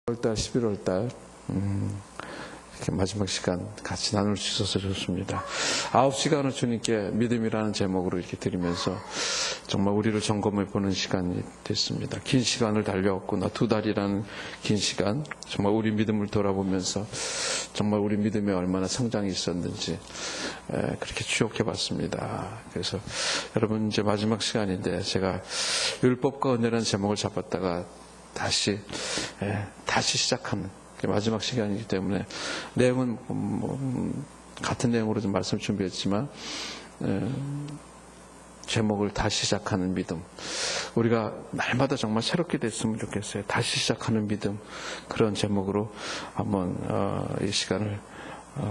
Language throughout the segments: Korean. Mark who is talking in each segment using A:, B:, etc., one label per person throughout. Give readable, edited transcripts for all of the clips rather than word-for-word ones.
A: 10월달, 11월달 이렇게 마지막 시간 같이 나눌 수 있어서 좋습니다. 9시간을 주님께 믿음이라는 제목으로 이렇게 드리면서 정말 우리를 점검해 보는 시간이 됐습니다. 긴 시간을 달려왔구나. 2달이라는 긴 시간, 정말 우리 믿음을 돌아보면서 정말 우리 믿음에 얼마나 성장이 있었는지 그렇게 추억해 봤습니다. 그래서 여러분, 이제 마지막 시간인데 제가 율법과 은혜라는 제목을 잡았다가 다시 시작하는 마지막 시간이기 때문에 내용은 같은 내용으로 좀 말씀 준비했지만 제목을 다시 시작하는 믿음, 우리가 날마다 정말 새롭게 됐으면 좋겠어요. 다시 시작하는 믿음, 그런 제목으로 한번 이 시간을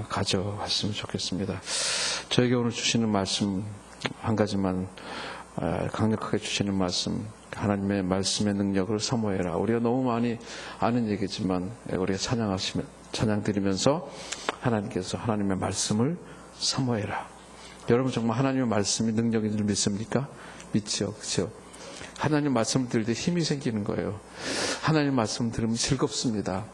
A: 가져왔으면 좋겠습니다. 저에게 오늘 주시는 말씀 한 가지만 강력하게 주시는 말씀, 하나님의 말씀의 능력을 사모해라. 우리가 너무 많이 아는 얘기지만 우리가 찬양 드리면서 하나님께서 하나님의 말씀을 사모해라. 여러분, 정말 하나님의 말씀이 능력인 줄 믿습니까? 믿죠, 그렇죠? 하나님 말씀을 들을 때 힘이 생기는 거예요. 하나님 말씀 들으면 즐겁습니다.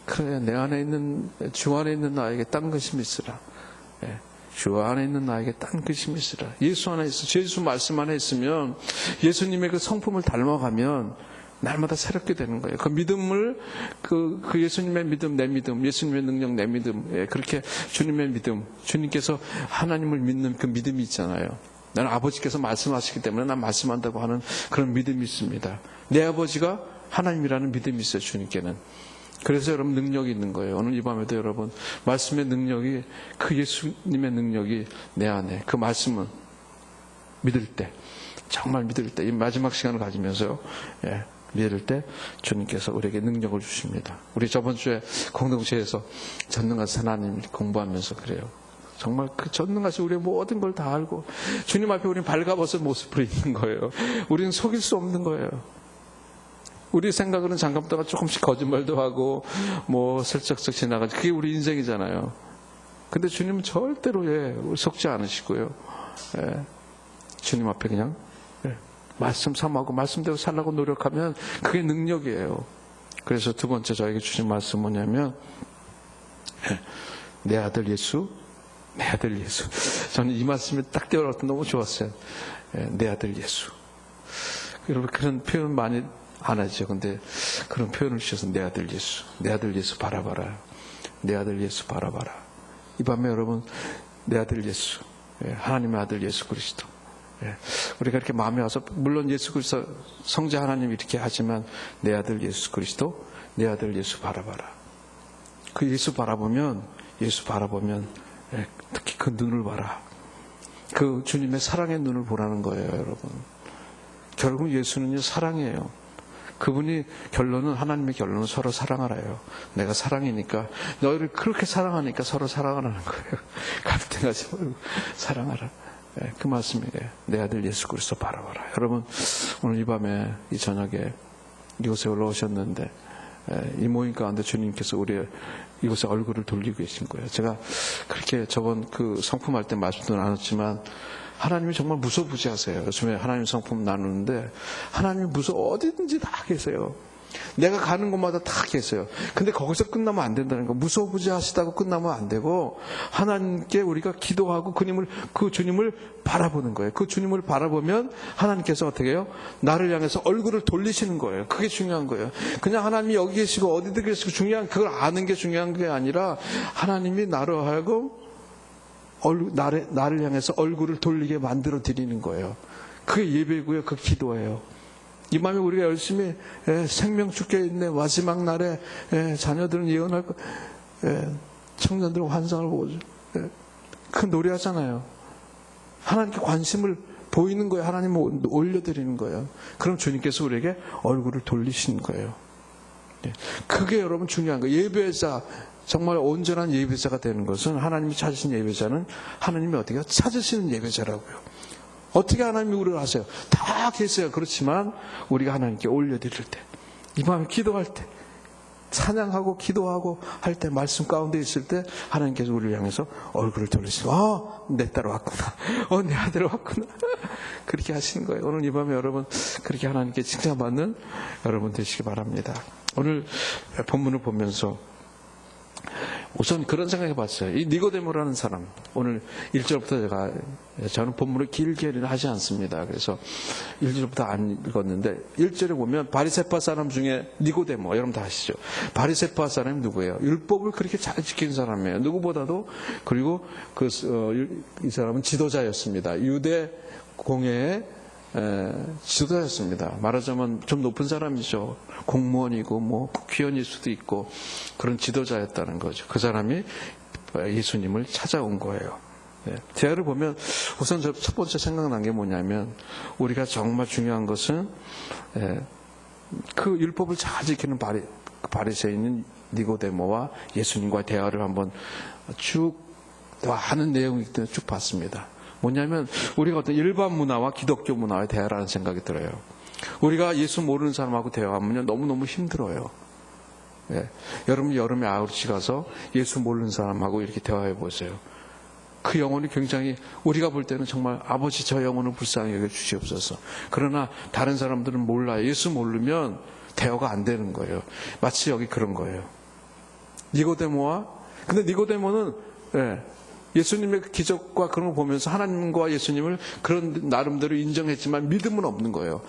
A: 그래, 내 안에 있는, 주 안에 있는 나에게 딴 것이 있으라. 주 안에 있는 나에게 딴 것이 있으라. 예수 안에 있어, 예수 말씀 안에 있으면 예수님의 그 성품을 닮아가면 날마다 새롭게 되는 거예요. 그 믿음을, 그 예수님의 믿음, 내 믿음, 예수님의 능력, 내 믿음, 그렇게 주님의 믿음, 주님께서 하나님을 믿는 그 믿음이 있잖아요. 나는 아버지께서 말씀하시기 때문에 난 말씀한다고 하는 그런 믿음이 있습니다. 내 아버지가 하나님이라는 믿음이 있어요, 주님께는. 그래서 여러분, 능력이 있는 거예요. 오늘 이 밤에도 여러분, 말씀의 능력이, 그 예수님의 능력이 내 안에, 그 말씀은 믿을 때, 정말 믿을 때, 이 마지막 시간을 가지면서요, 믿을 때 주님께서 우리에게 능력을 주십니다. 우리 저번 주에 공동체에서 전능하신 하나님 공부하면서 그래요. 정말 그 전능하신 우리의 모든 걸 다 알고 주님 앞에 우리는 발가벗은 모습으로 있는 거예요. 우리는 속일 수 없는 거예요. 우리 생각으로는 잠깐 동안 조금씩 거짓말도 하고 슬쩍쩍 지나가지, 그게 우리 인생이잖아요. 근데 주님은 절대로 속지 않으시고요. 주님 앞에 그냥 말씀 삼하고 말씀대로 살라고 노력하면 그게 능력이에요. 그래서 두 번째 저에게 주신 말씀 뭐냐면 내 아들 예수, 내 아들 예수. 저는 이 말씀이 딱 떼어올 때 너무 좋았어요. 내 아들 예수. 여러분, 그런 표현 많이 안 하죠. 근데 그런 표현을 주셔서 내 아들 예수, 내 아들 예수 바라봐라. 내 아들 예수 바라봐라. 이 밤에 여러분, 내 아들 예수, 하나님의 아들 예수 그리스도. 우리가 이렇게 마음에 와서, 물론 예수 그리스도 성자 하나님 이렇게 하지만 내 아들 예수 그리스도, 내 아들 예수 바라봐라. 그 예수 바라보면 특히 그 눈을 봐라. 그 주님의 사랑의 눈을 보라는 거예요, 여러분. 결국 예수는요, 사랑이에요. 그분이 하나님의 결론은 서로 사랑하라요. 내가 사랑이니까, 너희를 그렇게 사랑하니까 서로 사랑하라는 거예요. 갈등하지 말고 사랑하라. 그 말씀이에요. 내 아들 예수 그리스도 바라봐라. 여러분, 오늘 이 밤에, 이 저녁에 이곳에 올라오셨는데, 이 모임 가운데 주님께서 우리 이곳에 얼굴을 돌리고 계신 거예요. 제가 그렇게 저번 그 성품할 때 말씀도 나눴지만, 하나님이 정말 무소부지하세요. 요즘에 하나님 성품 나누는데 하나님이 어디든지 다 계세요. 내가 가는 곳마다 다 계세요. 근데 거기서 끝나면 안 된다는 거. 무소부지하시다고 끝나면 안 되고, 하나님께 우리가 기도하고 그 주님을 바라보는 거예요. 그 주님을 바라보면 하나님께서 어떻게 해요? 나를 향해서 얼굴을 돌리시는 거예요. 그게 중요한 거예요. 그냥 하나님이 여기 계시고 어디든 계시고 그걸 아는 게 중요한 게 아니라, 하나님이 나로 하여금 나를 향해서 얼굴을 돌리게 만들어 드리는 거예요. 그게 예배고요. 그 기도예요. 이 밤에 우리가 열심히 생명 죽게 있네, 마지막 날에 자녀들은 예언할 거, 청년들은 환상을 보고 그 노래하잖아요. 하나님께 관심을 보이는 거예요. 하나님을 올려드리는 거예요. 그럼 주님께서 우리에게 얼굴을 돌리시는 거예요. 그게 여러분 중요한 거예요. 예배자, 정말 온전한 예배자가 되는 것은, 하나님이 찾으신 예배자는 하나님이 어떻게 찾으시는 예배자라고요. 어떻게 하나님이 우리를 아세요? 다 계세요. 그렇지만 우리가 하나님께 올려드릴 때, 이 밤에 기도할 때, 찬양하고 기도하고 할 때, 말씀 가운데 있을 때 하나님께서 우리를 향해서 얼굴을 돌리시고, 내 딸 왔구나, 내 아들 왔구나, 그렇게 하시는 거예요. 오늘 이 밤에 여러분 그렇게 하나님께 칭찬받는 여러분 되시기 바랍니다. 오늘 본문을 보면서 우선 그런 생각해 봤어요. 이 니고데모라는 사람, 오늘 1절부터 저는 본문을 길게는 하지 않습니다. 그래서 1절부터 안 읽었는데 1절에 보면 바리새파 사람 중에 니고데모, 여러분 다 아시죠? 바리새파 사람이 누구예요? 율법을 그렇게 잘 지킨 사람이에요. 누구보다도. 그리고 이 사람은 지도자였습니다. 유대 공회의 지도자였습니다. 말하자면 좀 높은 사람이죠. 공무원이고 뭐 국회의원일 수도 있고 그런 지도자였다는 거죠. 그 사람이 예수님을 찾아온 거예요. 대화를 보면 우선 첫 번째 생각난 게 뭐냐면 우리가 정말 중요한 것은 그 율법을 잘 지키는 바리새인인 니고데모와 예수님과의 대화를 한번 쭉 하는 내용이기 때문에 쭉 봤습니다. 뭐냐면 우리가 어떤 일반 문화와 기독교 문화의 대화라는 생각이 들어요. 우리가 예수 모르는 사람하고 대화하면 너무너무 힘들어요. 여러분 여름에 아우치 가서 예수 모르는 사람하고 이렇게 대화해 보세요. 그 영혼이 굉장히 우리가 볼 때는 정말 아버지 저 영혼을 불쌍히 여겨 주시옵소서. 그러나 다른 사람들은 몰라요. 예수 모르면 대화가 안 되는 거예요. 마치 여기 그런 거예요. 근데 니고데모는 예수님의 기적과 그런 걸 보면서 하나님과 예수님을 그런 나름대로 인정했지만 믿음은 없는 거예요.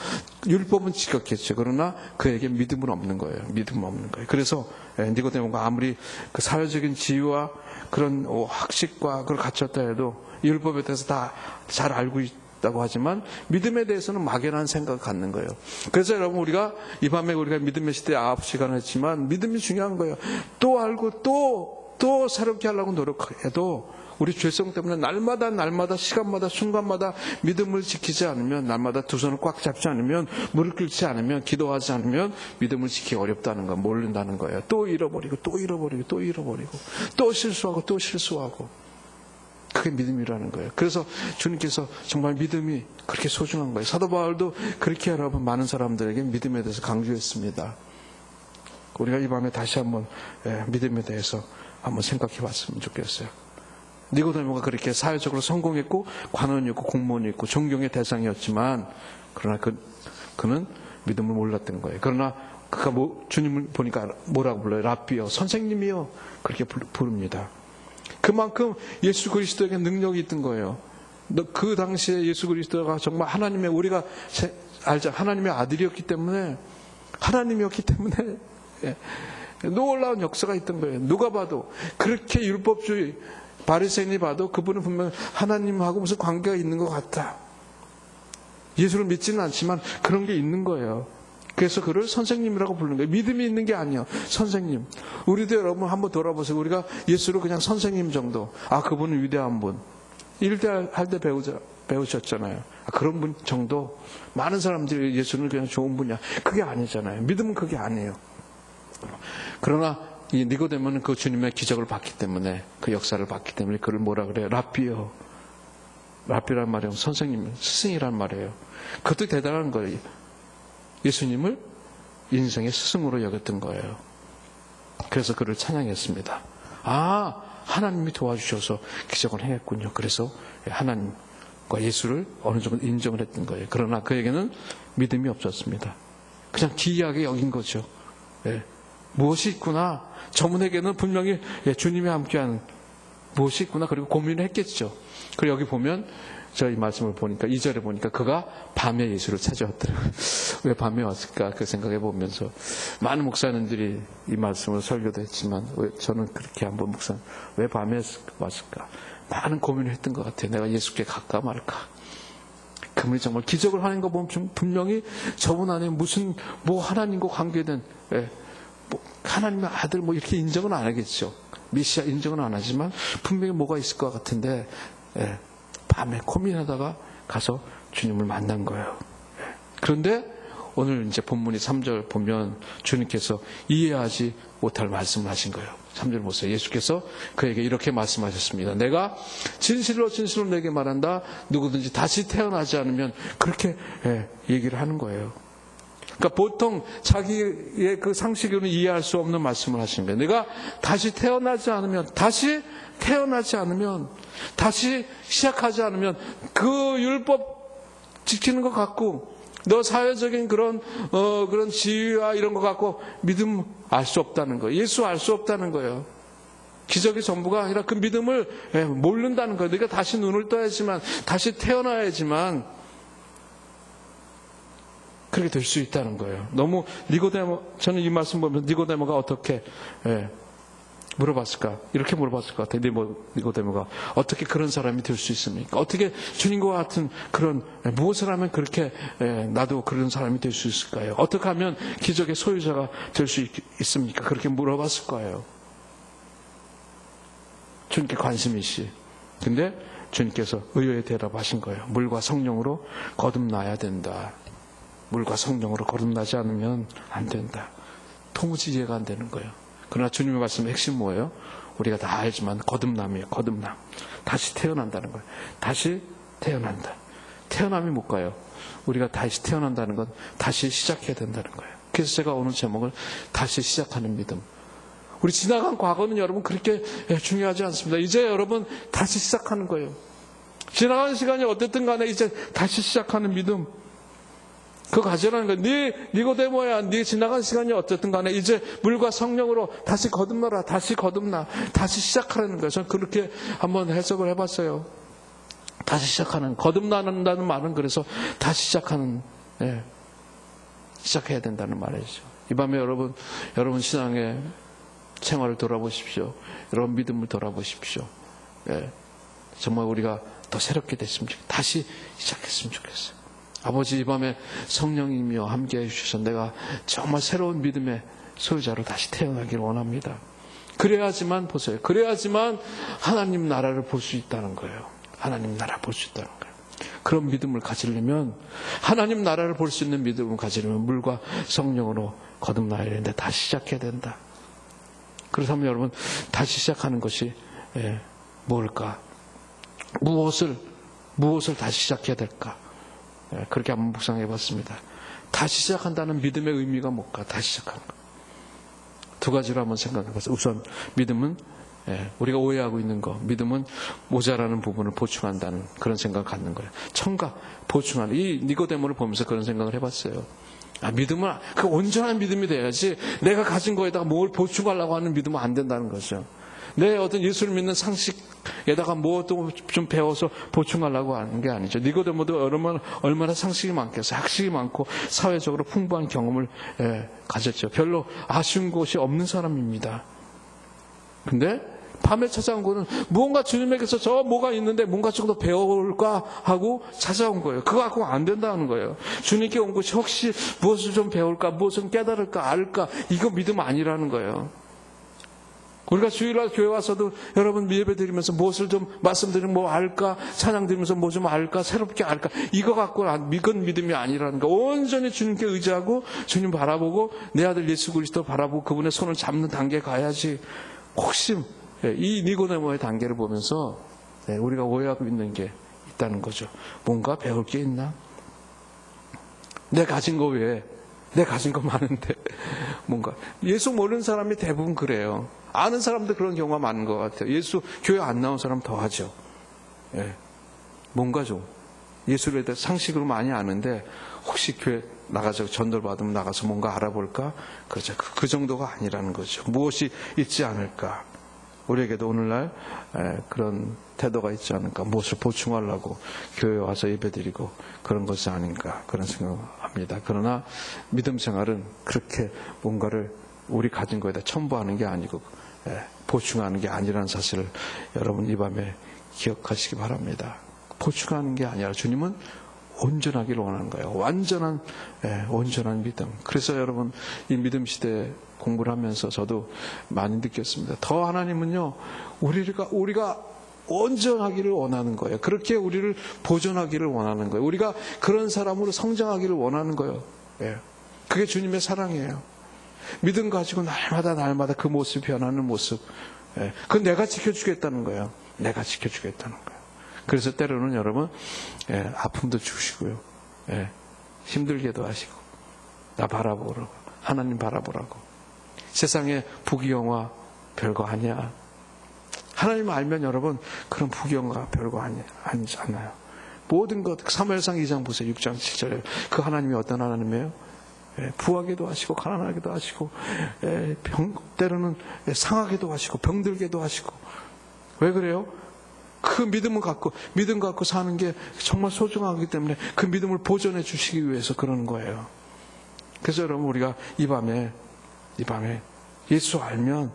A: 율법은 지켰겠죠. 그러나 그에게 믿음은 없는 거예요. 믿음은 없는 거예요. 그래서 니고데모가 아무리 그 사회적인 지위와 그런 학식과 그걸 갖췄다 해도 율법에 대해서 다 잘 알고 있다고 하지만 믿음에 대해서는 막연한 생각을 갖는 거예요. 그래서 여러분 우리가 이 밤에 우리가 믿음의 시대에 9시간 했지만 믿음이 중요한 거예요. 또 알고 또 새롭게 하려고 노력해도 우리 죄성 때문에 날마다 시간마다 순간마다 믿음을 지키지 않으면, 날마다 두 손을 꽉 잡지 않으면, 무릎 꿇지 않으면, 기도하지 않으면 믿음을 지키기 어렵다는 거, 모른다는 거예요. 또 잃어버리고 또 실수하고 그게 믿음이라는 거예요. 그래서 주님께서 정말 믿음이 그렇게 소중한 거예요. 사도 바울도 그렇게 여러분 많은 사람들에게 믿음에 대해서 강조했습니다. 우리가 이 밤에 다시 한번 믿음에 대해서 한번 생각해 봤으면 좋겠어요. 니고데모가 그렇게 사회적으로 성공했고 관원이었고 공무원이었고 존경의 대상이었지만 그러나 그는 믿음을 몰랐던 거예요. 그러나 그가 주님을 보니까 뭐라고 불러요? 라비요, 선생님이요, 그렇게 부릅니다. 그만큼 예수 그리스도에게 능력이 있던 거예요. 그 당시에 예수 그리스도가 정말 하나님의, 우리가 알자, 하나님의 아들이었기 때문에 놀라운 역사가 있던 거예요. 누가 봐도, 그렇게 율법주의 바리새인이 봐도 그분은 분명 하나님하고 무슨 관계가 있는 것 같다. 예수를 믿지는 않지만 그런 게 있는 거예요. 그래서 그를 선생님이라고 부르는 거예요. 믿음이 있는 게 아니에요. 선생님. 우리도 여러분 한번 돌아보세요. 우리가 예수를 그냥 선생님 정도. 그분은 위대한 분. 일대할 때 배우셨잖아요. 그런 분 정도. 많은 사람들이 예수는 그냥 좋은 분이야. 그게 아니잖아요. 믿음은 그게 아니에요. 그러나 이 니고데모는 그 주님의 기적을 봤기 때문에, 그 역사를 봤기 때문에 그를 뭐라 그래요? 라비요. 라비란 말이에요. 선생님, 스승이란 말이에요. 그것도 대단한 거예요. 예수님을 인생의 스승으로 여겼던 거예요. 그래서 그를 찬양했습니다. 하나님이 도와주셔서 기적을 행했군요. 그래서 하나님과 예수를 어느 정도 인정을 했던 거예요. 그러나 그에게는 믿음이 없었습니다. 그냥 기이하게 여긴 거죠. 무엇이 있구나. 저분에게는 분명히 주님이 함께한 무엇이 있구나. 그리고 고민을 했겠죠. 그리고 여기 보면 저희 말씀을 보니까 2절에 보니까 그가 밤에 예수를 찾아왔더라고요. 왜 밤에 왔을까? 그 생각해 보면서 많은 목사님들이 이 말씀을 설교도 했지만 왜 저는 그렇게 한번 목사님 왜 밤에 왔을까? 많은 고민을 했던 것 같아요. 내가 예수께 갈까 말까? 그분이 정말 기적을 하는 거 보면 분명히 저분 안에 무슨 하나님과 관계된 하나님의 아들 이렇게 인정은 안 하겠죠. 메시아 인정은 안 하지만 분명히 뭐가 있을 것 같은데 밤에 고민하다가 가서 주님을 만난 거예요. 그런데 오늘 이제 본문이 3절 보면 주님께서 이해하지 못할 말씀을 하신 거예요. 3절 보세요. 예수께서 그에게 이렇게 말씀하셨습니다. 내가 진실로 내게 말한다. 누구든지 다시 태어나지 않으면, 그렇게 얘기를 하는 거예요. 그러니까 보통 자기의 그 상식으로는 이해할 수 없는 말씀을 하신 거예요. 내가 다시 태어나지 않으면, 다시 시작하지 않으면 그 율법 지키는 것 같고 너 사회적인 그런 지위와 이런 거 갖고 믿음 알 수 없다는 거예요. 예수 알 수 없다는 거예요. 기적의 전부가 아니라 그 믿음을 모른다는 거예요. 네가 다시 눈을 떠야지만, 다시 태어나야지만 그렇게 될 수 있다는 거예요. 너무 저는 이 말씀 보면서 니고데모가 어떻게 물어봤을까? 이렇게 물어봤을 것 같아요. 니고데모가 어떻게 그런 사람이 될 수 있습니까? 어떻게 주님과 같은 그런, 무엇을 하면 그렇게 나도 그런 사람이 될 수 있을까요? 어떻게 하면 기적의 소유자가 될 수 있습니까? 그렇게 물어봤을 거예요. 주님께 관심이시. 근데 주님께서 의외의 대답하신 거예요. 물과 성령으로 거듭나야 된다. 물과 성령으로 거듭나지 않으면 안 된다. 도무지 이해가 안 되는 거예요. 그러나 주님의 말씀의 핵심 뭐예요? 우리가 다 알지만 거듭남이에요. 거듭남. 다시 태어난다는 거예요. 다시 태어난다. 태어남이 뭘까요? 우리가 다시 태어난다는 건 다시 시작해야 된다는 거예요. 그래서 제가 오늘 제목을 다시 시작하는 믿음. 우리 지나간 과거는 여러분 그렇게 중요하지 않습니다. 이제 여러분 다시 시작하는 거예요. 지나간 시간이 어쨌든 간에 이제 다시 시작하는 믿음. 그거 가지라는 거예요. 니고데모야, 네 지나간 시간이 어쨌든 간에 이제 물과 성령으로 다시 거듭나라. 다시 거듭나. 다시 시작하라는 거예요. 저는 그렇게 한번 해석을 해봤어요. 다시 시작하는, 거듭난다는 말은 그래서 다시 시작하는, 시작해야 된다는 말이죠. 이 밤에 여러분 신앙의 생활을 돌아보십시오. 여러분 믿음을 돌아보십시오. 정말 우리가 더 새롭게 됐으면 좋겠어요. 다시 시작했으면 좋겠어요. 아버지, 이 밤에 성령님이여 함께 해주셔서 내가 정말 새로운 믿음의 소유자로 다시 태어나기를 원합니다. 그래야지만 보세요. 그래야지만 하나님 나라를 볼 수 있다는 거예요. 하나님 나라 볼 수 있다는 거예요. 그런 믿음을 가지려면, 하나님 나라를 볼 수 있는 믿음을 가지려면 물과 성령으로 거듭나야 되는데 다시 시작해야 된다. 그렇다면 여러분 다시 시작하는 것이 뭘까? 무엇을 다시 시작해야 될까? 그렇게 한번 묵상해 봤습니다. 다시 시작한다는 믿음의 의미가 뭘까? 다시 시작하는 것. 두 가지로 한번 생각해 봤어요. 우선 믿음은 우리가 오해하고 있는 거, 믿음은 모자라는 부분을 보충한다는 그런 생각을 갖는 거예요. 첨가, 보충하는, 이 니고데모를 보면서 그런 생각을 해봤어요. 믿음은 그 온전한 믿음이 돼야지 내가 가진 거에다가 뭘 보충하려고 하는 믿음은 안 된다는 거죠. 내 어떤 예수를 믿는 상식에다가 뭐 또 좀 배워서 보충하려고 하는 게 아니죠. 니고데모도 얼마나 상식이 많겠어요. 학식이 많고 사회적으로 풍부한 경험을 가졌죠. 별로 아쉬운 것이 없는 사람입니다. 근데 밤에 찾아온 거는 무언가 주님에게서 저 뭐가 있는데 뭔가 좀 더 배워볼까 하고 찾아온 거예요. 그거 갖고 안 된다는 거예요. 주님께 온 것이 혹시 무엇을 좀 배울까, 무엇을 좀 깨달을까, 알까, 이거 믿음 아니라는 거예요. 우리가 주일날 교회 와서도 여러분 예배 드리면서 무엇을 좀 말씀드리면 뭐 알까, 찬양 드리면서 뭐 좀 알까, 새롭게 알까, 이거 갖고 믿은 믿음이 아니라는 거. 온전히 주님께 의지하고 주님 바라보고 내 아들 예수 그리스도 바라보고 그분의 손을 잡는 단계에 가야지. 혹시 이 니고데모의 단계를 보면서 우리가 오해하고 있는 게 있다는 거죠. 뭔가 배울 게 있나? 내 가진 거 외에, 내 가진 거 많은데 뭔가. 예수 모르는 사람이 대부분 그래요. 아는 사람도 그런 경우가 많은 것 같아요. 예수 교회 안 나온 사람 더 하죠. 뭔가 좀 예수에 대해 상식으로 많이 아는데 혹시 교회 나가서 전도를 받으면 나가서 뭔가 알아볼까? 그렇죠. 그 정도가 아니라는 거죠. 무엇이 있지 않을까? 우리에게도 오늘날 그런 태도가 있지 않을까? 무엇을 보충하려고 교회에 와서 예배드리고 그런 것이 아닌가? 그런 생각을 합니다. 그러나 믿음 생활은 그렇게 뭔가를 우리 가진 거에다 첨부하는 게 아니고 보충하는 게 아니라는 사실을 여러분 이 밤에 기억하시기 바랍니다. 보충하는 게 아니라 주님은 온전하기를 원하는 거예요. 완전한 온전한 믿음. 그래서 여러분 이 믿음 시대 공부를 하면서 저도 많이 느꼈습니다. 더 하나님은요 우리가 온전하기를 원하는 거예요. 그렇게 우리를 보존하기를 원하는 거예요. 우리가 그런 사람으로 성장하기를 원하는 거예요. 그게 주님의 사랑이에요. 믿음 가지고 날마다 그 모습이 변하는 모습. 그건 내가 지켜주겠다는 거예요. 내가 지켜주겠다는 거예요. 그래서 때로는 여러분 아픔도 주시고요. 힘들게도 하시고 나 바라보라고, 하나님 바라보라고. 세상에 부귀영화 별거 아니야. 하나님 알면 여러분 그런 부귀영화 별거 아니잖아요. 모든 것, 사무엘상 2장 보세요. 6장 7절에 그 하나님이 어떤 하나님이에요? 부하게도 하시고 가난하게도 하시고 때로는 상하게도 하시고 병들게도 하시고. 왜 그래요? 그 믿음 갖고 사는 게 정말 소중하기 때문에 그 믿음을 보존해 주시기 위해서 그러는 거예요. 그래서 여러분, 우리가 이 밤에 예수 알면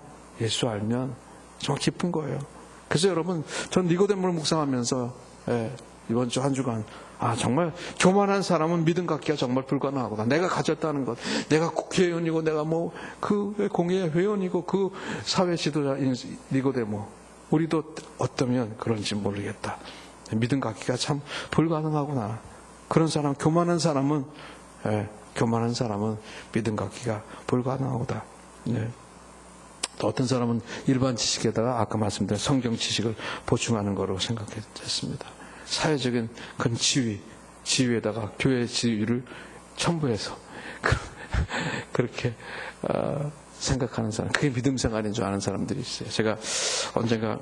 A: 정말 기쁜 거예요. 그래서 여러분, 전 니고데모를 묵상하면서 이번 주 한 주간 정말 교만한 사람은 믿음 갖기가 정말 불가능하구나. 내가 가졌다는 것, 내가 국회의원이고 내가 그 공예 회원이고 그 사회 지도자인 니고데모, 우리도 어떠면 그런지 모르겠다. 믿음 갖기가 참 불가능하구나. 그런 사람, 교만한 사람은 믿음 갖기가 불가능하구나. 네. 또 어떤 사람은 일반 지식에다가 아까 말씀드린 성경 지식을 보충하는 거로 생각했습니다. 사회적인 그런 지위에다가 교회의 지위를 첨부해서 그렇게 생각하는 사람, 그게 믿음 생활인 줄 아는 사람들이 있어요. 제가 언젠가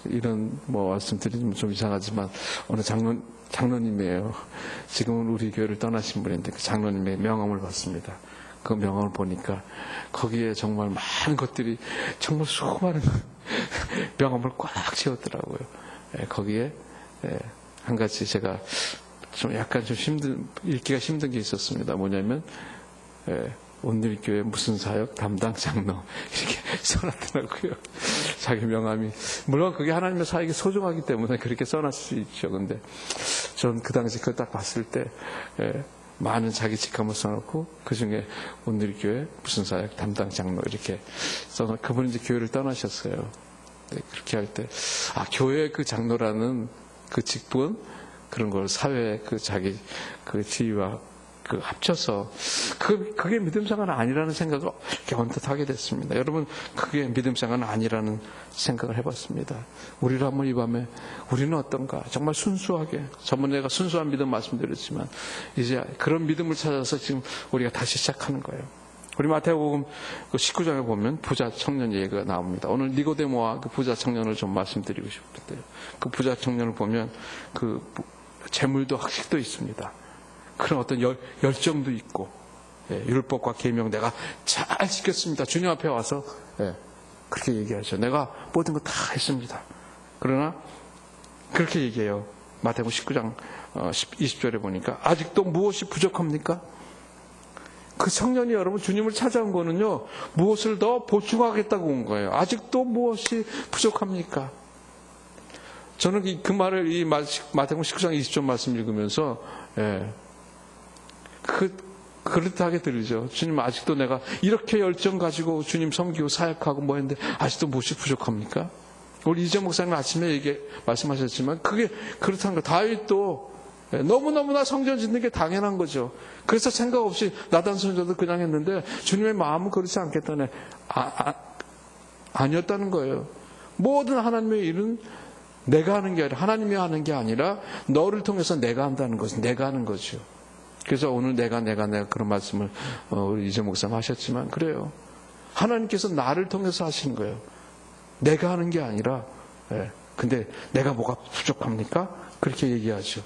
A: 이런 말씀드리면 좀 이상하지만 어느 장로님이에요. 지금은 우리 교회를 떠나신 분인데 그 장로님의 명함을 봤습니다. 그 명함을 보니까 거기에 정말 많은 것들이, 정말 수많은 명함을 꽉 채웠더라고요. 거기에 한 가지 제가 약간 읽기가 힘든 게 있었습니다. 뭐냐면 온누리교회 무슨 사역 담당 장로 이렇게 써놨더라고요. 자기 명함이. 물론 그게 하나님의 사역이 소중하기 때문에 그렇게 써놨을 수 있죠. 근데 전 그 당시 그걸 딱 봤을 때 많은 자기 직함을 써놓고 그 중에 온누리교회 무슨 사역 담당 장로 이렇게 써놓고, 그분이 이제 교회를 떠나셨어요. 그렇게 할 때 교회의 그 장로라는 그 직분, 그런 걸 사회의 자기 지위와 합쳐서 그게 믿음생활은 아니라는 생각을 이렇게 언뜻 하게 됐습니다. 여러분, 그게 믿음생활은 아니라는 생각을 해봤습니다. 우리를 한번 이 밤에 우리는 어떤가? 정말 순수하게, 저번에 내가 순수한 믿음 말씀드렸지만 이제 그런 믿음을 찾아서 지금 우리가 다시 시작하는 거예요. 우리 마태복음 19장에 보면 부자 청년 얘기가 나옵니다. 오늘 니고데모와 그 부자 청년을 좀 말씀드리고 싶은데요. 그 부자 청년을 보면 그 재물도 학식도 있습니다. 그런 어떤 열정도 있고, 율법과 계명 내가 잘 지켰습니다. 주님 앞에 와서 그렇게 얘기하죠. 내가 모든 거 다 했습니다. 그러나 그렇게 얘기해요. 마태복음 19장 20절에 보니까 아직도 무엇이 부족합니까? 그 청년이 여러분 주님을 찾아온 거는요, 무엇을 더 보충하겠다고 온 거예요. 아직도 무엇이 부족합니까? 저는 그 말을 이 마태복음 19장 20절 말씀 읽으면서 그렇다하게 들리죠. 주님, 아직도 내가 이렇게 열정 가지고 주님 섬기고 사역하고 했는데 아직도 무엇이 부족합니까? 우리 이재 목사님 아침에 말씀하셨지만 그게 그렇다는 거. 다윗도 너무너무나 성전 짓는 게 당연한 거죠. 그래서 생각 없이 나단 선지자도 그냥 했는데 주님의 마음은 그렇지 않겠다네. 아니었다는 거예요. 모든 하나님의 일은 내가 하는 게 아니라, 하나님이 하는 게 아니라 너를 통해서 내가 한다는 것은 내가 하는 거죠. 그래서 오늘 내가 그런 말씀을 우리 이재 목사님 하셨지만 그래요. 하나님께서 나를 통해서 하시는 거예요. 내가 하는 게 아니라. 근데 내가 뭐가 부족합니까? 그렇게 얘기하죠.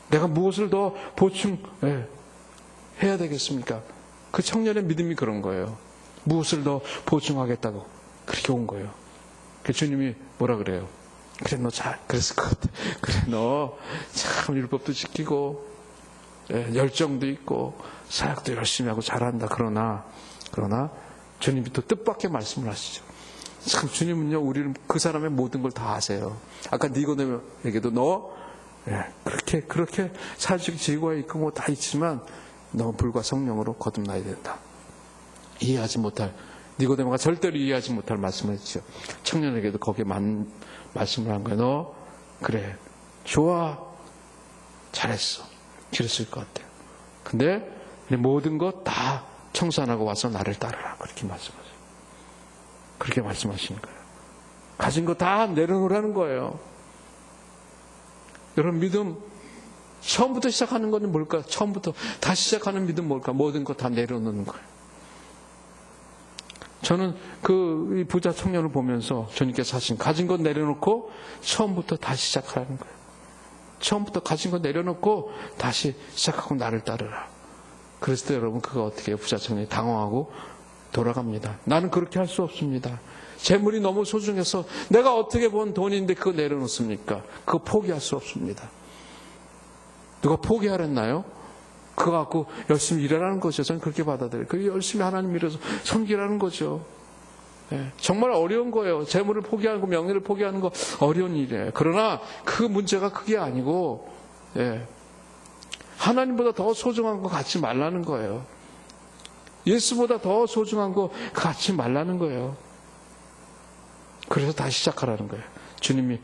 A: 내가 무엇을 더 보충해야 되겠습니까? 그 청년의 믿음이 그런 거예요. 무엇을 더 보충하겠다고 그렇게 온 거예요. 그 주님이 뭐라 그래요? 그래, 너 잘 그랬을 것 같아. 그래, 너 참 율법도 지키고 열정도 있고 사역도 열심히 하고 잘한다. 그러나 주님이 또 뜻밖의 말씀을 하시죠. 참 주님은요, 우리를 그 사람의 모든 걸 다 아세요. 아까 니고데모에게도 너 그렇게 사회적 지위가 있고 뭐 다 있지만 너 불과 성령으로 거듭나야 된다. 이해하지 못할, 니고데모가 절대로 이해하지 못할 말씀을 했죠. 청년에게도 거기에 말씀을 한 거예요. 너 그래, 좋아, 잘했어, 그랬을 것 같아요. 근데 내 모든 것 다 청산하고 와서 나를 따르라. 그렇게 말씀하세요. 그렇게 말씀하시는 거예요. 가진 거 다 내려놓으라는 거예요. 여러분, 믿음 처음부터 시작하는 건 뭘까? 처음부터 다시 시작하는 믿음 뭘까? 모든 거 다 내려놓는 거예요. 저는 이 부자 청년을 보면서 주님께서 하신 가진 것 내려놓고 처음부터 다시 시작하는 거예요. 처음부터 가진 거 내려놓고 다시 시작하고 나를 따르라. 그랬을 때 여러분 그거 어떻게 해요? 부자 청년이 당황하고 돌아갑니다. 나는 그렇게 할 수 없습니다. 재물이 너무 소중해서 내가 어떻게 번 돈인데 그거 내려놓습니까? 그거 포기할 수 없습니다. 누가 포기하랬나요? 그거 갖고 열심히 일하라는 거죠. 저는 그렇게 받아들여요. 그게 열심히 하나님 위해서 섬기라는 거죠. 예, 정말 어려운 거예요. 재물을 포기하고 명예를 포기하는 거 어려운 일이에요. 그러나 그 문제가 그게 아니고 하나님보다 더 소중한 거 갖지 말라는 거예요. 예수보다 더 소중한 거 갖지 말라는 거예요. 그래서 다시 시작하라는 거예요. 주님이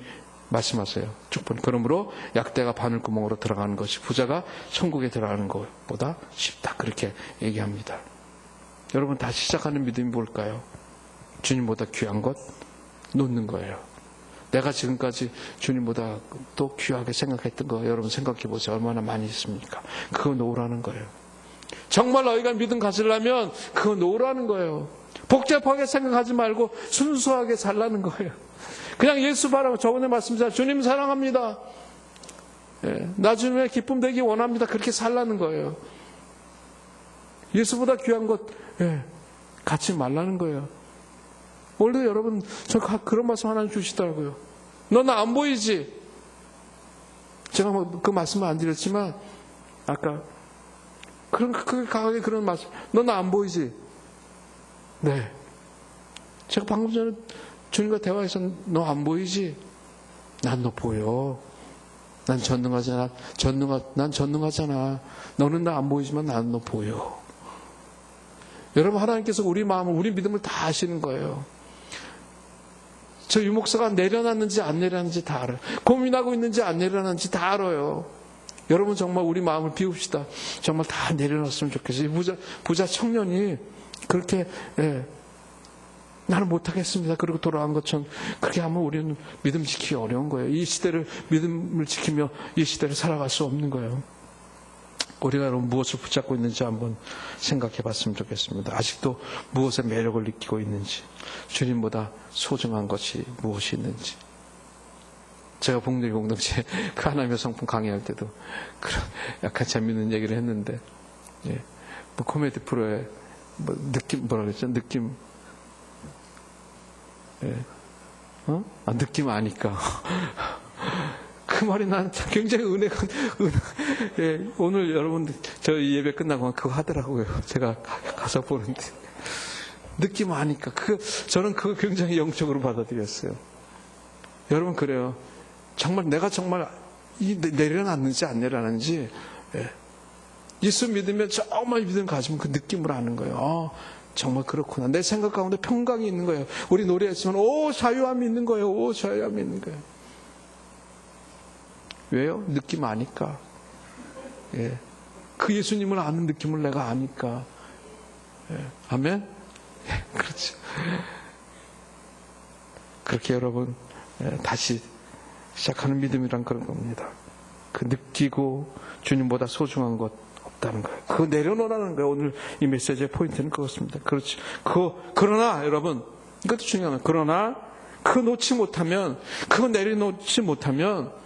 A: 말씀하세요. 쭉번 그러므로 약대가 바늘구멍으로 들어가는 것이 부자가 천국에 들어가는 것보다 쉽다. 그렇게 얘기합니다. 여러분 다시 시작하는 믿음이 뭘까요? 주님보다 귀한 것 놓는 거예요. 내가 지금까지 주님보다 또 귀하게 생각했던 거 여러분 생각해 보세요. 얼마나 많이 있습니까? 그거 놓으라는 거예요. 정말 너희가 믿음 가지려면 그거 놓으라는 거예요. 복잡하게 생각하지 말고 순수하게 살라는 거예요. 그냥 예수 바라고 저번에 말씀드렸잖아요. 주님 사랑합니다. 나 주님의 기쁨 되기 원합니다. 그렇게 살라는 거예요. 예수보다 귀한 것 갖지 말라는 거예요. 오늘도 여러분 저 그런 말씀 하나님 주시더라고요. 너 나 안 보이지? 제가 그 말씀을 안 드렸지만 아까 그 강하게 그런 말씀. 너 나 안 보이지? 네. 제가 방금 전에 주님과 대화해서 너 안 보이지? 난 너 보여. 난 전능하잖아. 난 전능하잖아. 너는 나 안 보이지만 난 너 보여. 여러분 하나님께서 우리 마음을 우리 믿음을 다 아시는 거예요. 저 유목사가 내려놨는지 안 내려놨는지 다 알아요. 고민하고 있는지 안 내려놨는지 다 알아요. 여러분 정말 우리 마음을 비웁시다. 정말 다 내려놨으면 좋겠어요. 이 부자 청년이 그렇게 나는 못하겠습니다. 그리고 돌아간 것처럼 그렇게 하면 우리는 믿음 지키기 어려운 거예요. 이 시대를 믿음을 지키며 이 시대를 살아갈 수 없는 거예요. 우리가 여러분 무엇을 붙잡고 있는지 한번 생각해 봤으면 좋겠습니다. 아직도 무엇의 매력을 느끼고 있는지, 주님보다 소중한 것이 무엇이 있는지. 제가 복리 공동체 그 하나님의 성품 강의할 때도 그런 약간 재밌는 얘기를 했는데, 뭐 코미디 프로에 뭐 느낌 뭐라 그랬죠? 느낌 느낌 아니까. 그 말이 난 굉장히 은혜가, 오늘 여러분들, 저 예배 끝나고 그거 하더라고요. 제가 가서 보는데. 느낌 아니까. 저는 그거 굉장히 영적으로 받아들였어요. 여러분, 그래요. 정말 내가 정말 내려놨는지 안 내려놨는지, 예수 믿으면 정말 믿음 가지면 그 느낌을 아는 거예요. 정말 그렇구나. 내 생각 가운데 평강이 있는 거예요. 우리 노래했지만, 자유함이 있는 거예요. 자유함이 있는 거예요. 왜요? 느낌 아니까. 그 예수님을 아는 느낌을 내가 아니까. 아멘? 그렇죠. 그렇게 여러분, 다시 시작하는 믿음이란 그런 겁니다. 그 느끼고 주님보다 소중한 것 없다는 거예요. 그거 내려놓으라는 거예요. 오늘 이 메시지의 포인트는 그렇습니다. 그렇지. 그러나 여러분, 이것도 중요한 거예요. 그러나 그거 내려놓지 못하면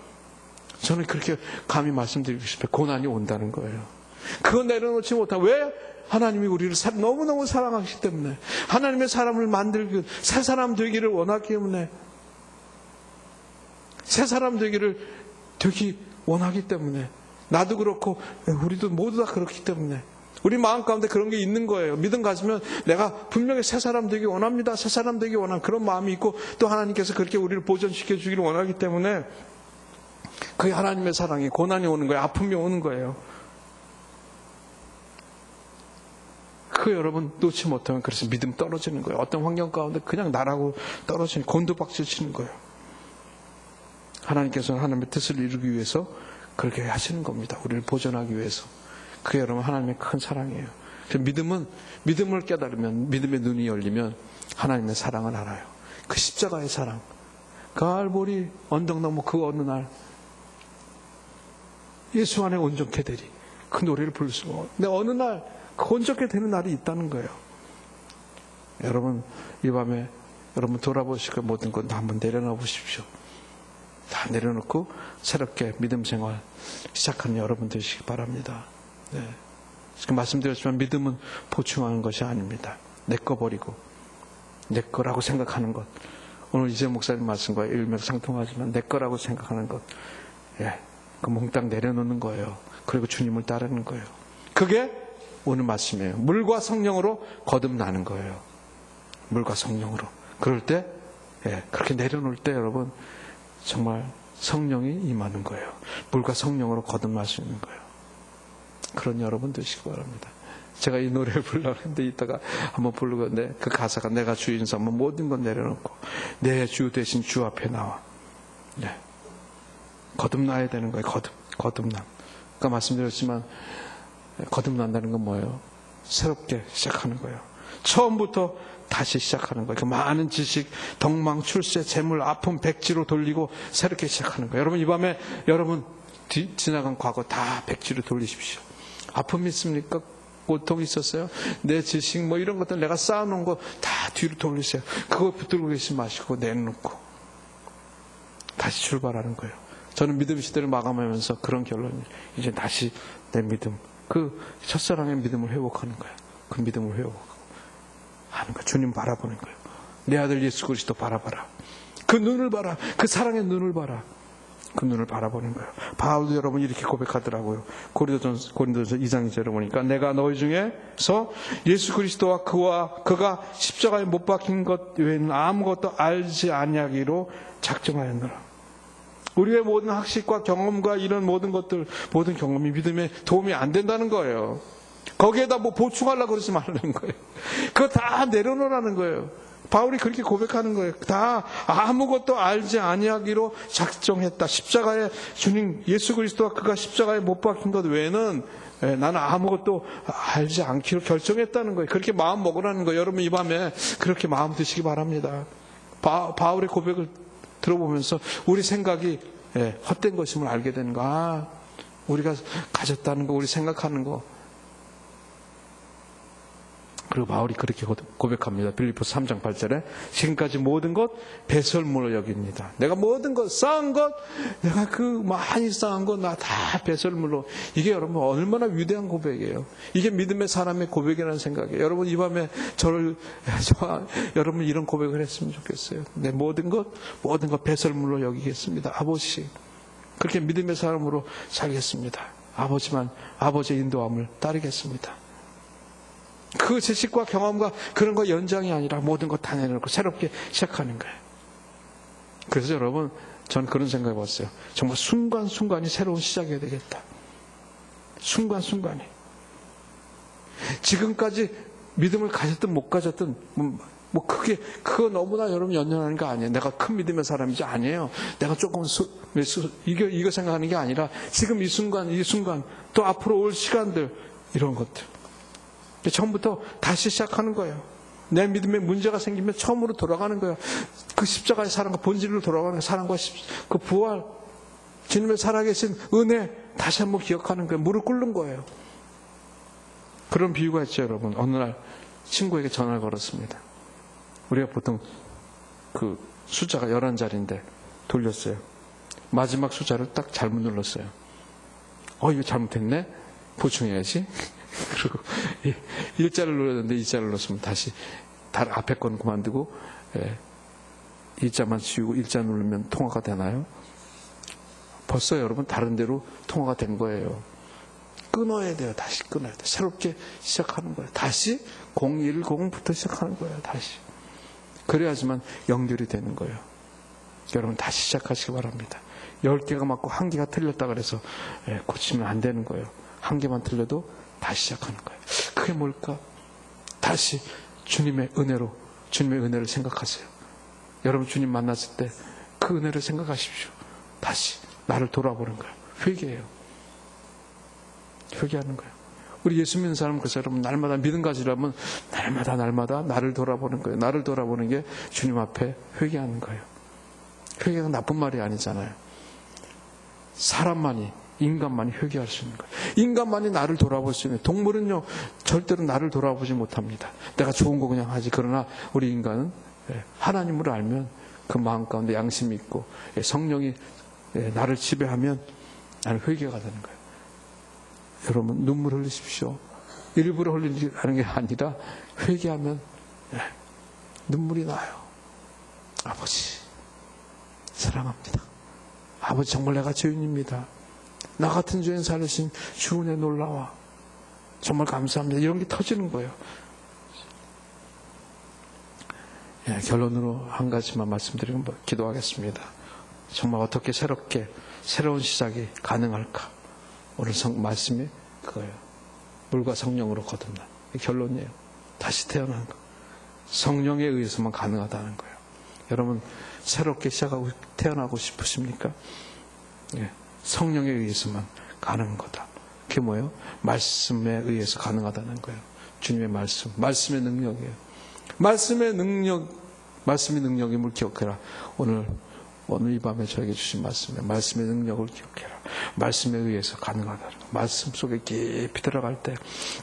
A: 저는 그렇게 감히 말씀드리고 싶어요. 고난이 온다는 거예요. 그거 내려놓지 못하면 왜? 하나님이 우리를 너무너무 사랑하시기 때문에, 하나님의 사람을 만들기, 새 사람 되기를 원하기 때문에, 새 사람 되기 원하기 때문에, 나도 그렇고 우리도 모두 다 그렇기 때문에 우리 마음 가운데 그런 게 있는 거예요. 믿음 가지면 내가 분명히 새 사람 되기 원합니다. 새 사람 되기 원하는 그런 마음이 있고, 또 하나님께서 그렇게 우리를 보존시켜 주기를 원하기 때문에 그게 하나님의 사랑이, 고난이 오는 거예요. 아픔이 오는 거예요. 그 여러분 놓지 못하면 그래서 믿음 떨어지는 거예요. 어떤 환경 가운데 그냥 나라고 떨어지는, 곤두박질 치는 거예요. 하나님께서는 하나님의 뜻을 이루기 위해서 그렇게 하시는 겁니다. 우리를 보존하기 위해서. 그게 여러분 하나님의 큰 사랑이에요. 믿음을 깨달으면, 믿음의 눈이 열리면 하나님의 사랑을 알아요. 그 십자가의 사랑, 갈보리 언덕 너머 그 어느 날 예수 안에 온전케 되리, 그 노래를 부를 수 없어요. 근데 어느 날 그 온전케 되는 날이 있다는 거예요. 여러분 이 밤에 여러분 돌아보시고 모든 것 다 한번 내려놔 보십시오. 다 내려놓고 새롭게 믿음 생활 시작하는 여러분 되시기 바랍니다. 네. 지금 말씀드렸지만 믿음은 보충하는 것이 아닙니다. 내 거 버리고 내 거라고 생각하는 것. 오늘 이재 목사님 말씀과 일맥상통하지만 내 거라고 생각하는 것. 예, 그 몽땅 내려놓는 거예요. 그리고 주님을 따르는 거예요. 그게 오늘 말씀이에요. 물과 성령으로 거듭나는 거예요. 물과 성령으로. 그럴 때, 예, 그렇게 내려놓을 때 여러분 정말 성령이 임하는 거예요. 물과 성령으로 거듭날 수 있는 거예요. 그런 여러분 되시기 바랍니다. 제가 이 노래를 부르려고 했는데 이따가 한번 부르고 그 가사가 내가 주인 삼아 모든 건 내려놓고 내 주 대신 주 앞에 나와. 네. 거듭나야 되는 거예요. 거듭남. 아까 말씀드렸지만 거듭난다는 건 뭐예요? 새롭게 시작하는 거예요. 처음부터 다시 시작하는 거예요. 그 많은 지식, 덕망, 출세, 재물, 아픔, 백지로 돌리고 새롭게 시작하는 거예요. 여러분 이 밤에 여러분 지나간 과거 다 백지로 돌리십시오. 아픔이 있습니까? 고통이 있었어요? 내 지식 뭐 이런 것들 내가 쌓아놓은 거 다 뒤로 돌리세요. 그거 붙들고 계시지 마시고 내놓고 다시 출발하는 거예요. 저는 믿음 시대를 마감하면서 그런 결론이 이제 다시 내 믿음, 그 첫사랑의 믿음을 회복하는 거예요. 그 믿음을 회복하고 하는 거예요. 주님 바라보는 거예요. 내 아들 예수 그리스도 바라봐라. 그 눈을 봐라. 그 사랑의 눈을 봐라. 그 눈을 바라보는 거예요. 바울도 여러분 이렇게 고백하더라고요. 고린도전서 2장 2절에 보니까 내가 너희 중에서 예수 그리스도와 그가 십자가에 못 박힌 것 외에는 아무것도 알지 아니하기로 작정하였노라. 우리의 모든 학식과 경험과 이런 모든 것들, 모든 경험이 믿음에 도움이 안 된다는 거예요. 거기에다 뭐 보충하려고 그러지 말라는 거예요. 그거 다 내려놓으라는 거예요. 바울이 그렇게 고백하는 거예요. 다 아무것도 알지 아니하기로 작정했다. 십자가에 주님 예수 그리스도와 그가 십자가에 못 박힌 것 외에는 나는 아무것도 알지 않기로 결정했다는 거예요. 그렇게 마음 먹으라는 거예요. 여러분 이 밤에 그렇게 마음 드시기 바랍니다. 바울의 고백을 들어보면서 우리 생각이 헛된 것임을 알게 되는 거. 우리가 가졌다는 거, 우리 생각하는 거. 그리고 바울이 그렇게 고백합니다. 빌립보서 3장 8절에 지금까지 모든 것 배설물로 여깁니다. 내가 모든 것 쌓은 것, 내가 그 많이 쌓은 것 나 다 배설물로. 이게 여러분 얼마나 위대한 고백이에요. 이게 믿음의 사람의 고백이라는 생각이에요. 여러분 이 밤에 여러분 이런 고백을 했으면 좋겠어요. 내 모든 것 배설물로 여기겠습니다. 아버지, 그렇게 믿음의 사람으로 살겠습니다. 아버지의 인도함을 따르겠습니다. 그 지식과 경험과 그런 거 연장이 아니라 모든 것 다 내려놓고 새롭게 시작하는 거예요. 그래서 여러분 저는 그런 생각을 해봤어요. 정말 순간순간이 새로운 시작이 되겠다. 순간순간이. 지금까지 믿음을 가졌든 못 가졌든 그거 너무나 여러분 연연하는 거 아니에요. 내가 큰 믿음의 사람이지 아니에요. 내가 조금 이거 생각하는 게 아니라 지금 이 순간 또 앞으로 올 시간들 이런 것들. 처음부터 다시 시작하는 거예요. 내 믿음에 문제가 생기면 처음으로 돌아가는 거예요. 그 십자가의 사랑과 본질로 돌아가는 거예요. 사랑과 그 부활, 주님의 살아계신 은혜 다시 한번 기억하는 거예요. 무릎 꿇는 거예요. 그런 비유가 있죠, 여러분. 어느 날 친구에게 전화를 걸었습니다. 우리가 보통 그 숫자가 11자리인데 돌렸어요. 마지막 숫자를 딱 잘못 눌렀어요. 이거 잘못했네? 보충해야지. 그리고 1자를 눌렀는데 2자를 눌렀으면 다시 앞에 건 그만두고 2자만 지우고 1자 누르면 통화가 되나요? 벌써 여러분 다른 데로 통화가 된 거예요. 끊어야 돼요. 다시 끊어야 돼요. 새롭게 시작하는 거예요. 다시 010부터 시작하는 거예요. 다시. 그래야지만 연결이 되는 거예요. 여러분 다시 시작하시기 바랍니다. 10개가 맞고 1개가 틀렸다 그래서 고치면 안 되는 거예요. 1개만 틀려도 다시 시작하는 거예요. 그게 뭘까? 다시 주님의 은혜를 생각하세요. 여러분 주님 만났을 때 그 은혜를 생각하십시오. 다시 나를 돌아보는 거예요. 회개하는 거예요. 우리 예수 믿는 사람은 그래서 여러분 날마다 믿음 가지려면 날마다 나를 돌아보는 거예요. 나를 돌아보는 게 주님 앞에 회개하는 거예요. 회개가 나쁜 말이 아니잖아요. 인간만이 회개할 수 있는 거예요. 인간만이 나를 돌아볼 수 있는. 동물은요 절대로 나를 돌아보지 못합니다. 내가 좋은 거 그냥 하지. 그러나 우리 인간은 하나님을 알면 그 마음 가운데 양심이 있고 성령이 나를 지배하면 나는 회개가 되는 거예요. 여러분 눈물 흘리십시오. 일부러 흘리는 게 아니라 회개하면 눈물이 나요. 아버지 사랑합니다. 아버지 정말 내가 죄인입니다. 나 같은 죄인 살리신 주 은혜 놀라워. 정말 감사합니다. 이런 게 터지는 거예요. 결론으로 한 가지만 말씀드리면 기도하겠습니다. 정말 어떻게 새로운 시작이 가능할까? 오늘 말씀이 그거예요. 물과 성령으로 거듭난 결론이에요. 다시 태어나는 거. 성령에 의해서만 가능하다는 거예요. 여러분 새롭게 시작하고 태어나고 싶으십니까? 성령에 의해서만 가능한 거다. 그게 뭐예요? 말씀에 의해서 가능하다는 거예요. 주님의 말씀의 능력이에요. 말씀의 능력임을 기억해라. 오늘 이 밤에 저에게 주신 말씀의 능력을 기억해라. 말씀에 의해서 가능하다는 거. 말씀 속에 깊이 들어갈 때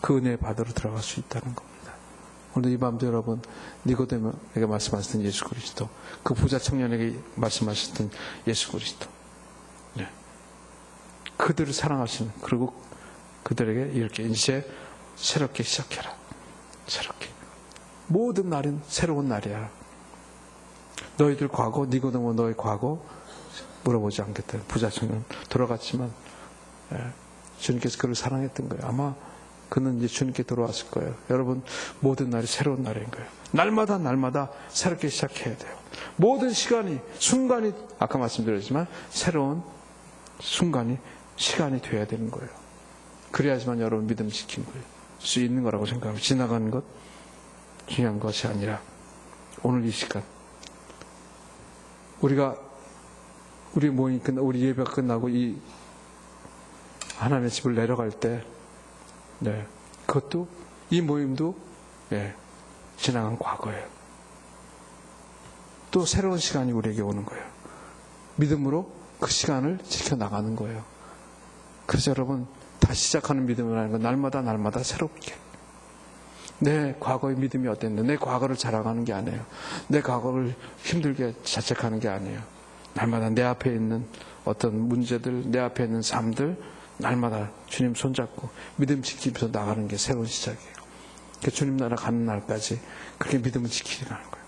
A: 그 은혜의 바다로 들어갈 수 있다는 겁니다. 오늘 이 밤도 여러분 니고데모에게 말씀하셨던 예수 그리스도, 그 부자 청년에게 말씀하셨던 예수 그리스도, 그들을 사랑하시는, 그리고 그들에게 이렇게 이제 새롭게 시작해라. 새롭게. 모든 날은 새로운 날이야. 너희들 과거, 니고데모 너희 과거 물어보지 않겠다. 부자 청년 돌아갔지만 주님께서 그를 사랑했던 거예요. 아마 그는 이제 주님께 돌아왔을 거예요. 여러분 모든 날이 새로운 날인 거예요. 날마다 새롭게 시작해야 돼요. 모든 순간이 아까 말씀드렸지만 새로운 시간이 돼야 되는 거예요. 그래야지만 여러분 믿음 지킨 거예요. 수 있는 거라고 생각하고 지나가는 것 중요한 것이 아니라 오늘 이 시간 우리 모임이 우리 예배가 끝나고 이 하나님의 집을 내려갈 때 그것도 이 모임도 지나간 과거예요. 또 새로운 시간이 우리에게 오는 거예요. 믿음으로 그 시간을 지켜나가는 거예요. 그래서 여러분 다시 시작하는 믿음이라는 건 날마다 새롭게 내 과거의 믿음이 어땠는데 내 과거를 자랑하는 게 아니에요. 내 과거를 힘들게 자책하는 게 아니에요. 날마다 내 앞에 있는 어떤 문제들, 내 앞에 있는 삶들 날마다 주님 손잡고 믿음 지키면서 나가는 게 새로운 시작이에요. 주님 나라 가는 날까지 그렇게 믿음을 지키라는 거예요.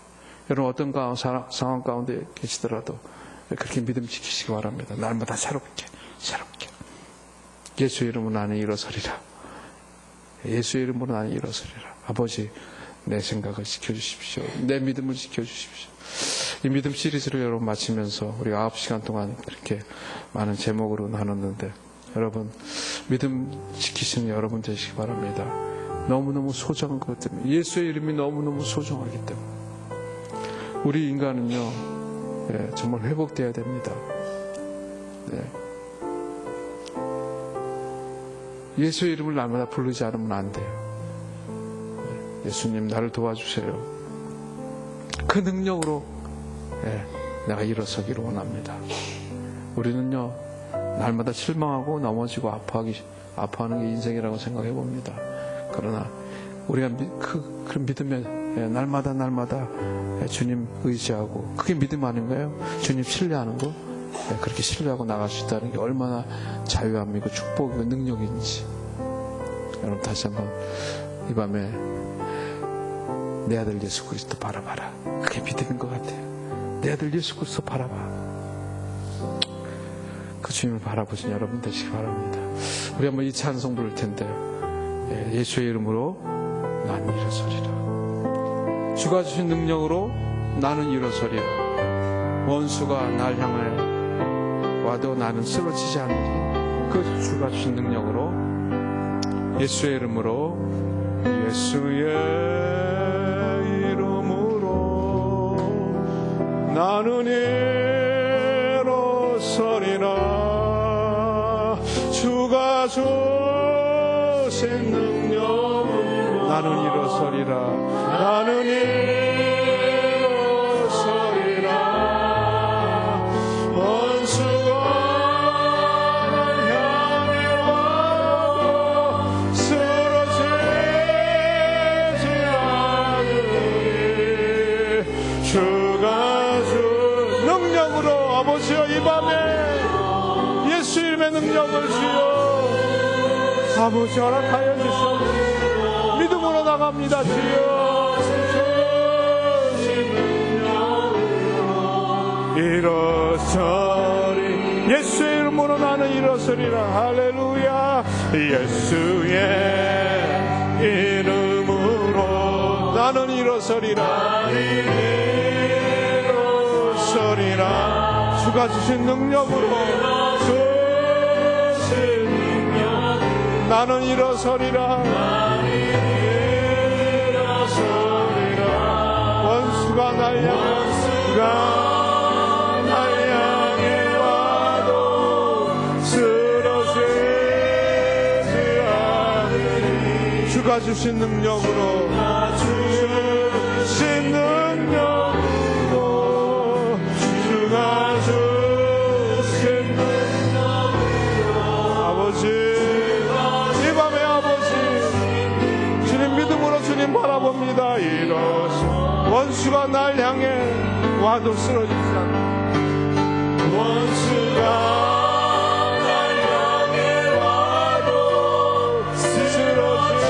A: 여러분 어떤 상황 가운데 계시더라도 그렇게 믿음 지키시기 바랍니다. 날마다 새롭게 예수의 이름으로 나는 일어서리라. 예수의 이름으로 나는 일어서리라. 아버지 내 생각을 지켜주십시오. 내 믿음을 지켜주십시오. 이 믿음 시리즈를 여러분 마치면서 우리가 9시간 동안 그렇게 많은 제목으로 나눴는데 여러분 믿음 지키시는 여러분 되시기 바랍니다. 너무너무 소중한 것 때문에 예수의 이름이 너무너무 소중하기 때문에 우리 인간은요 정말 회복되어야 됩니다. 예수의 이름을 날마다 부르지 않으면 안 돼요. 예수님 나를 도와주세요. 그 능력으로 내가 일어서기를 원합니다. 우리는요 날마다 실망하고 넘어지고 아파하는 게 인생이라고 생각해 봅니다. 그러나 우리가 그 믿음에 날마다 주님 의지하고 그게 믿음 아닌가요? 주님 신뢰하는 거 그렇게 신뢰하고 나갈 수 있다는 게 얼마나 자유함이고 축복이고 능력인지 여러분 다시 한번 이 밤에 내 아들 예수 그리스도 바라봐라. 그게 믿음인 것 같아요. 내 아들 예수 그리스도 바라봐. 그 주님을 바라보신 여러분 되시기 바랍니다. 우리 한번 이 찬송 부를 텐데 예수의 이름으로 나는 일어서리라. 주가 주신 능력으로 나는 일어서리라. 원수가 날 향하여 와도 나는 쓰러지지 않으리. 그 주가 주신 능력으로 예수의 이름으로 나는 일어서리라. 주가 주신 능력으로 나는 일어서리라. 나는 일어서리라. 원수가 향해 와도 쓰러지지 않으리. 주가 능력으로 아버지여 이 밤에 예수 이름의 능력을 주여 아버지 허락하여 주시옵소서. 믿음으로 나갑니다 주여. 일어서리 예수의 이름으로 나는 일어서리라. 할렐루야. 예수의 이름으로 나는 일어서리라. 일어서리라. 주가 주신 능력으로 나는 일어서리라. 원수가 날 향해 와도 쓰러지지 않으리. 주가 주신 능력으로 주신 능력으로 주가 주신 능력으로 아버지 이 밤에 아버지 주님 믿음으로 주님 바라봅니다. 일어서 원수가 날 향해 와도 쓰러지지 않아. 원수가 날 향해 와도 쓰러지지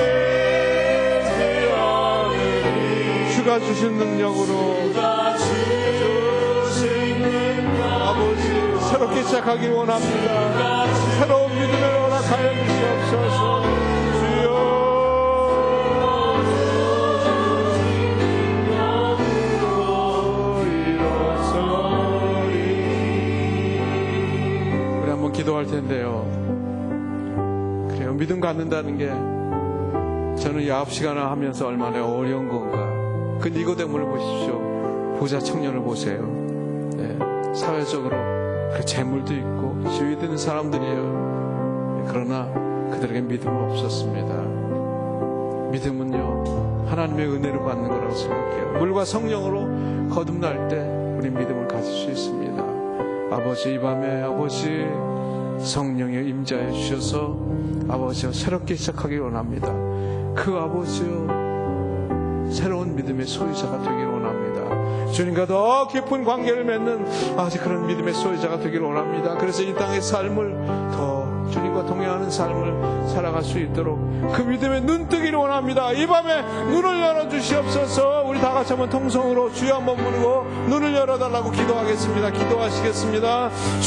A: 않으리. 주가 주신 능력으로 아버지 새롭게 시작하기 원합니다. 새로운 믿음을 허락하여 주시옵소서. 주여 우리 한번 기도할 텐데요. 그래요. 믿음 갖는다는 게 저는 이 9시간을 하면서 얼마나 어려운 건가. 그 니고데모를 보십시오. 부자 청년을 보세요. 네. 사회적으로 그 재물도 있고 지위 드는 사람들이에요. 그러나 그들에게 믿음은 없었습니다. 믿음은요 하나님의 은혜를 받는 거라고 생각해요. 물과 성령으로 거듭날 때 우리 믿음을 가질 수 있습니다. 아버지 이 밤에 아버지 성령의 임자해 주셔서 아버지여 새롭게 시작하기 원합니다. 그 아버지여 새로운 믿음의 소유자가 되기를 원합니다. 주님과 더 깊은 관계를 맺는 아주 그런 믿음의 소유자가 되기를 원합니다. 그래서 이 땅의 삶을 더 주님과 동행하는 삶을 살아갈 수 있도록 그 믿음의 눈 뜨기를 원합니다. 이 밤에 눈을 열어주시옵소서. 우리 다 같이 한번 통성으로 주여 한번 부르고 눈을 열어달라고 기도하겠습니다. 기도하시겠습니다.